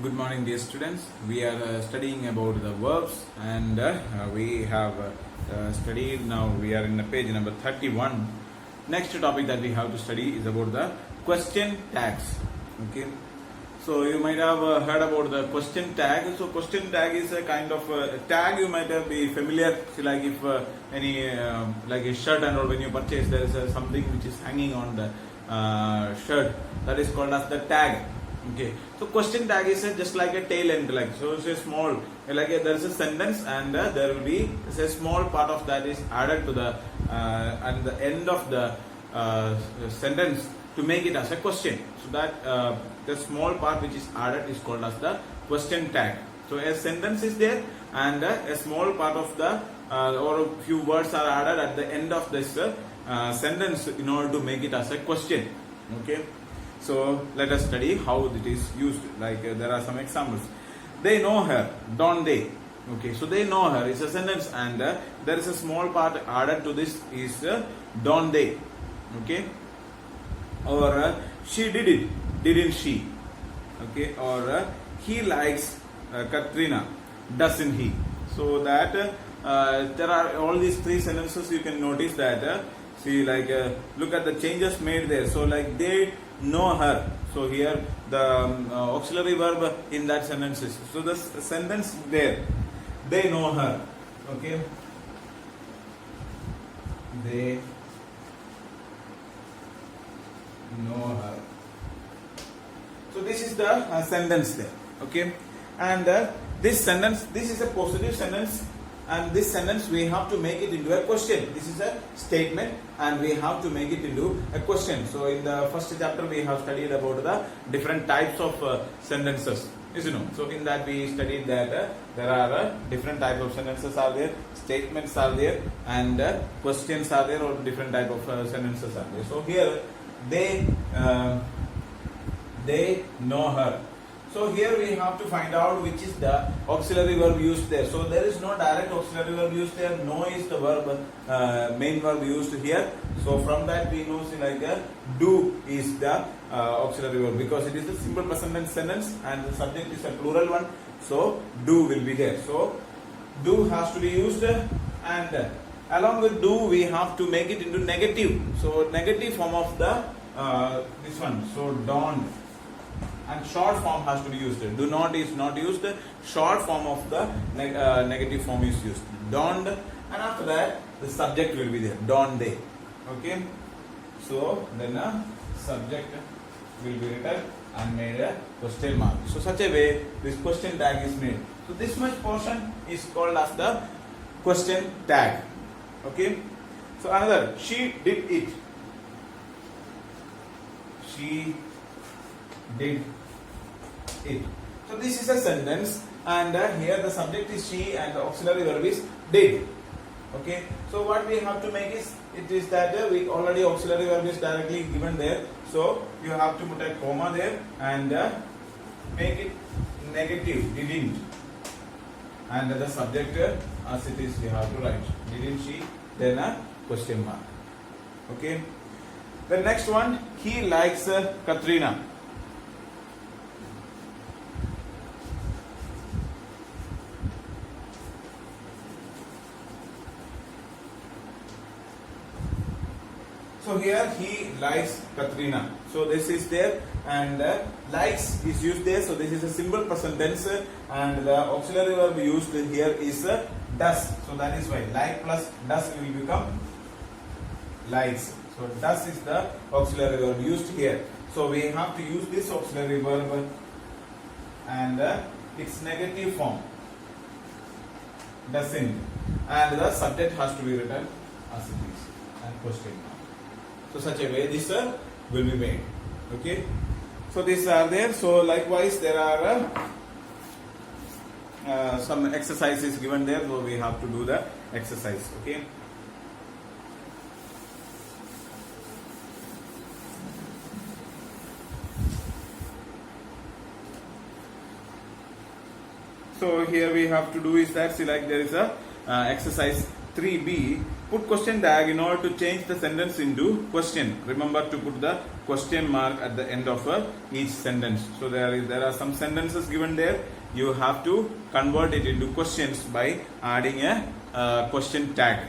Good morning, dear students. We are studying about the verbs, and we have studied. Now we are in the page number 31. Next topic that we have to study is about the question tags. Okay. So you might have heard about the question tag. So question tag is a kind of tag you might have be familiar. So like if any like a shirt and or when you purchase, there is something which is hanging on the shirt, that is called as the tag. Okay, so question tag is just like a tail end, like so it's a small, like there is a sentence and there will be a small part of that is added to the at the end of the sentence to make it as a question. So that the small part which is added is called as the question tag. So a sentence is there and a small part of the or a few words are added at the end of this sentence in order to make it as a question. Okay. So let us study how it is used. Like there are some examples. They know her, don't they? Okay, so they know her is a sentence and there is a small part added to this is don't they? Okay, or she did it, didn't she? Okay, or he likes Katrina, doesn't he? So that there are all these three sentences. You can notice that. See, like look at the changes made there. So like they know her. So here the auxiliary verb in that sentence is, so the sentence there, they know her. Okay, they know her. So this is the sentence there. Okay, and this sentence, this is a positive sentence, and this sentence we have to make it into a question. This is a statement and we have to make it into a question. So in the first chapter we have studied about the different types of sentences, you know. So in that we studied that there are different types of sentences are there, statements are there, and questions are there, or different type of sentences are there. So here they know her. So here we have to find out which is the auxiliary verb used there. So there is no direct auxiliary verb used there. No is the verb, main verb used here. So from that we know, see, like do is the auxiliary verb, because it is a simple present tense sentence and the subject is a plural one. So do will be there. So do has to be used, and along with do we have to make it into negative. So negative form of the this one. So don't. And short form has to be used. Do not is not used. Short form of the negative form is used. Don't, and after that the subject will be there. Don't they? Okay. So then a subject will be written and made a question mark. So such a way this question tag is made. So this much portion is called as the question tag. Okay. So another, she did it. She did it. So this is a sentence, and here the subject is she and the auxiliary verb is did. Okay. So what we have to make is, it is that we already auxiliary verb is directly given there. So you have to put a comma there and make it negative, didn't, and the subject as it is you have to write didn't she, then a question mark. Okay. The next one, he likes Katrina. So here he likes Katrina. So this is there, and likes is used there. So this is a simple present tense, and the auxiliary verb used here is does. So that is why like plus does will become likes. So does is the auxiliary verb used here. So we have to use this auxiliary verb and its negative form, doesn't, and the subject has to be written as it is and question mark. So such a way this will be made. Okay. So these are there. So likewise there are some exercises given there. So we have to do the exercise. Okay. So here we have to do is that, see, like there is a exercise 3b, put question tag in order to change the sentence into question. Remember to put the question mark at the end of each sentence. So there are some sentences given there. You have to convert it into questions by adding a question tag.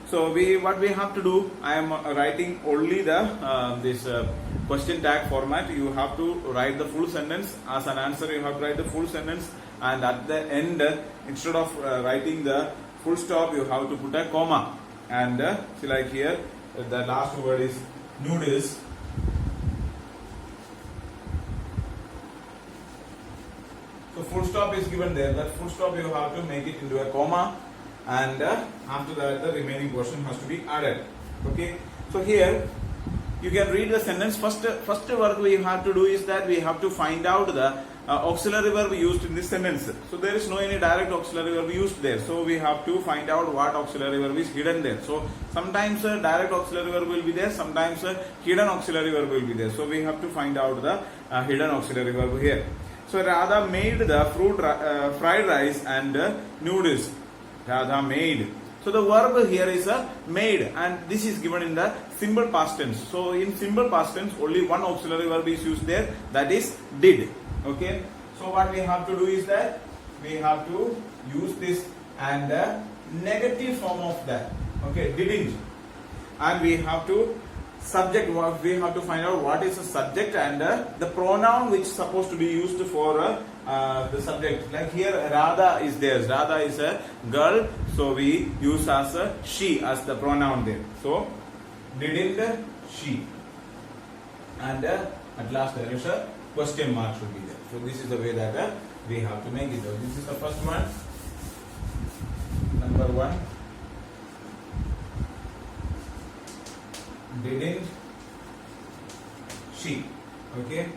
So what we have to do, I am writing only the this question tag format. You have to write the full sentence as an answer. You have to write the full sentence, and at the end, instead of writing the full stop, you have to put a comma. And see, like here, the last word is noodles. So full stop is given there. That full stop you have to make it into a comma, and after that the remaining portion has to be added. Okay. So here you can read the sentence. First work we have to do is that we have to find out the auxiliary verb used in this sentence. So there is no any direct auxiliary verb used there. So we have to find out what auxiliary verb is hidden there. So sometimes direct auxiliary verb will be there. Sometimes hidden auxiliary verb will be there. So we have to find out the hidden auxiliary verb here. So Radha made the fried rice and noodles. Radha made. So the verb here is made, and this is given in the simple past tense. So in simple past tense, only one auxiliary verb is used there, that is did. Okay. So what we have to do is that we have to use this and the negative form of that. Okay, didn't, and we have to subject. We have to find out what is the subject and the pronoun which is supposed to be used for the subject. Like here, Radha is there. Radha is a girl, so we use as a she as the pronoun there. So didn't she, and at last there is a question mark should be there. So this is the way that we have to make it. So this is the first one. Number 1. Didn't she? Okay.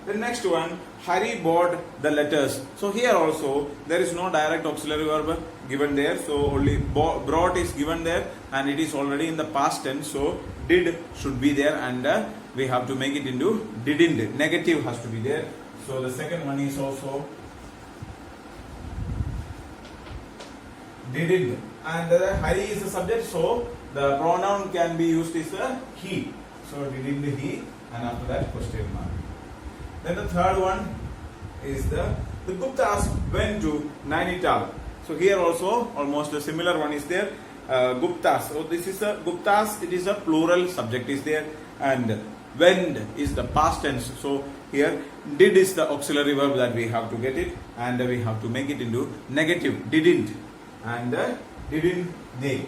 The next one, Hari bought the letters. So here also there is no direct auxiliary verb given there. So only brought is given there, and it is already in the past tense. So did should be there, and we have to make it into didn't. Negative has to be there. So the second one is also didn't, and Hari is the subject. So the pronoun can be used as he. So didn't he, and after that question mark. Then the third one is the Guptas went to Nainital. So here also almost a similar one is there. Guptas. So this is a Guptas. It is a plural subject is there, and went is the past tense. So here did is the auxiliary verb that we have to get it, and we have to make it into negative. Didn't, and didn't they.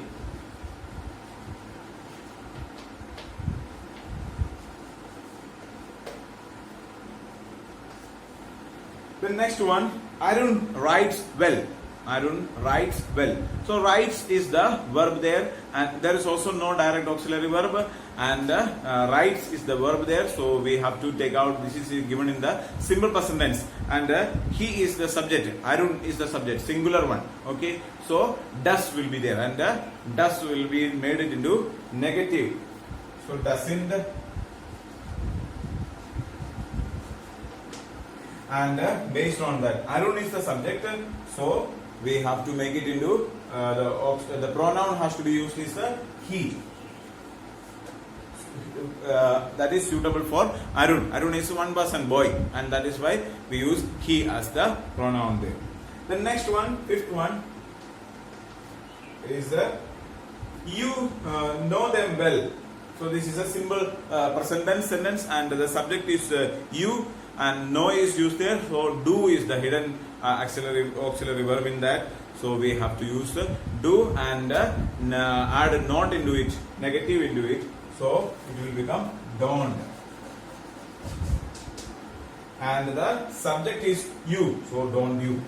The next one, Arun writes well. Arun writes well. So writes is the verb there, and there is also no direct auxiliary verb, and writes is the verb there. So we have to take out, this is given in the simple present tense, and he is the subject. Arun is the subject, singular one. Okay. So does will be there, and does will be made it into negative. So doesn't, and based on that, Arun is the subject. So we have to make it into the pronoun has to be used is he. That is suitable for Arun. Arun is one person, boy, and that is why we use he as the pronoun there. The next one, fifth one, is you know them well. So this is a simple present tense sentence, and the subject is you, and know is used there. So do is the hidden auxiliary verb in that. So we have to use do and add not into it, negative into it. So it will become don't. And the subject is you. So don't you.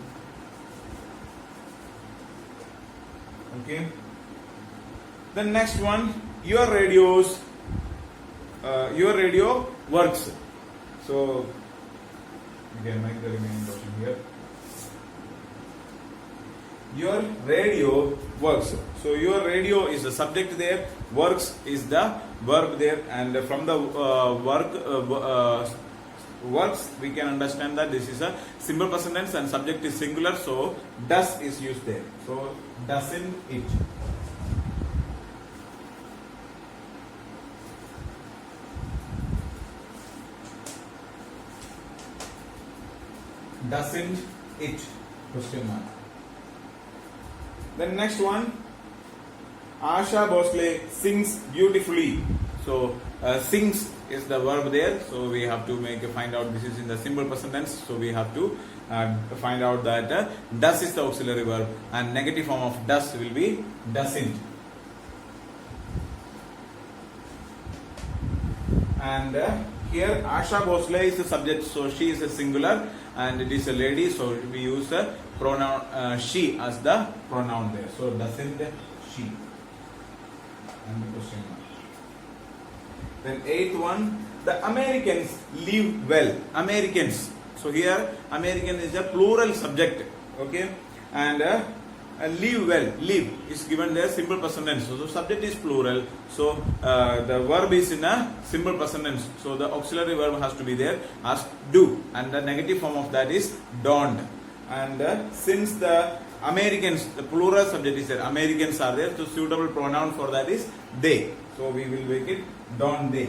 Okay. The next one, your radio works. So you can make the remaining portion here. Your radio works. So your radio is the subject there, works is the verb there, and from the works we can understand that this is a simple present tense and subject is singular. So does is used there. So doesn't it. doesn't it? Question mark. Then next one, Asha Bhosle sings beautifully. So sings is the verb there. So we have to find out this is in the simple present tense. So we have to find out that does is the auxiliary verb and negative form of does will be doesn't. And here Asha Bhosle is the subject, so she is a singular and it is a lady, so we use a pronoun she as the pronoun there. So doesn't she? And the question mark. Then eighth one, the Americans live well. Americans. So here American is a plural subject. Okay, and live well. Live is given there simple present tense. So the subject is plural. So the verb is in a simple present tense. So the auxiliary verb has to be there as do, and the negative form of that is don't. And since the Americans, the plural subject is there, Americans are there, so suitable pronoun for that is they. So we will make it don't they.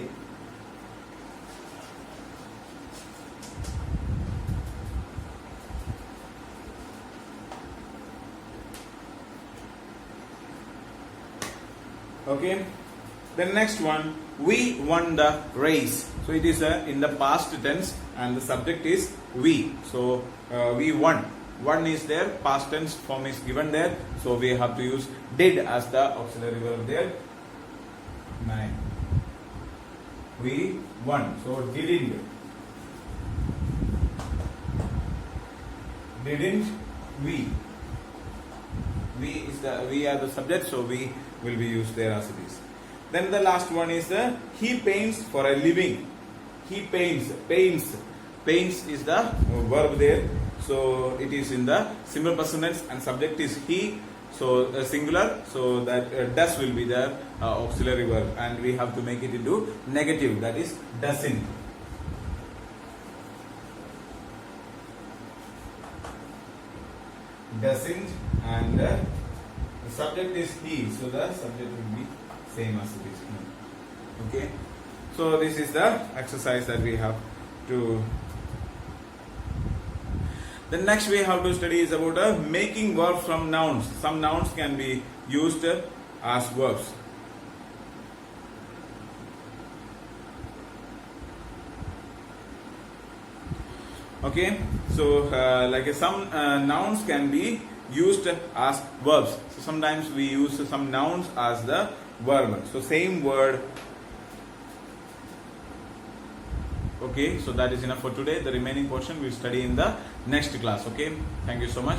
Okay. The next one, we won the race. So it is in the past tense and the subject is we. So we won. One is there, past tense form is given there. So we have to use did as the auxiliary verb there. 9. We won. So didn't. Didn't we? We are the subject, so we will be used there as it is. Then the last one is he paints for a living. He paints. Paints is the verb there. So it is in the simple present tense and subject is he. So singular. So that does will be the auxiliary verb, and we have to make it into negative. That is doesn't. Doesn't, and the subject is he. So the subject will be same as it is he. Okay. So this is the exercise that we have to. The next we have to study is about making verbs from nouns. Some nouns can be used as verbs. Okay, so like some nouns can be used as verbs. So sometimes we use some nouns as the verb. So same word. Okay, so that is enough for today. The remaining portion we'll study in the next class. Okay, thank you so much.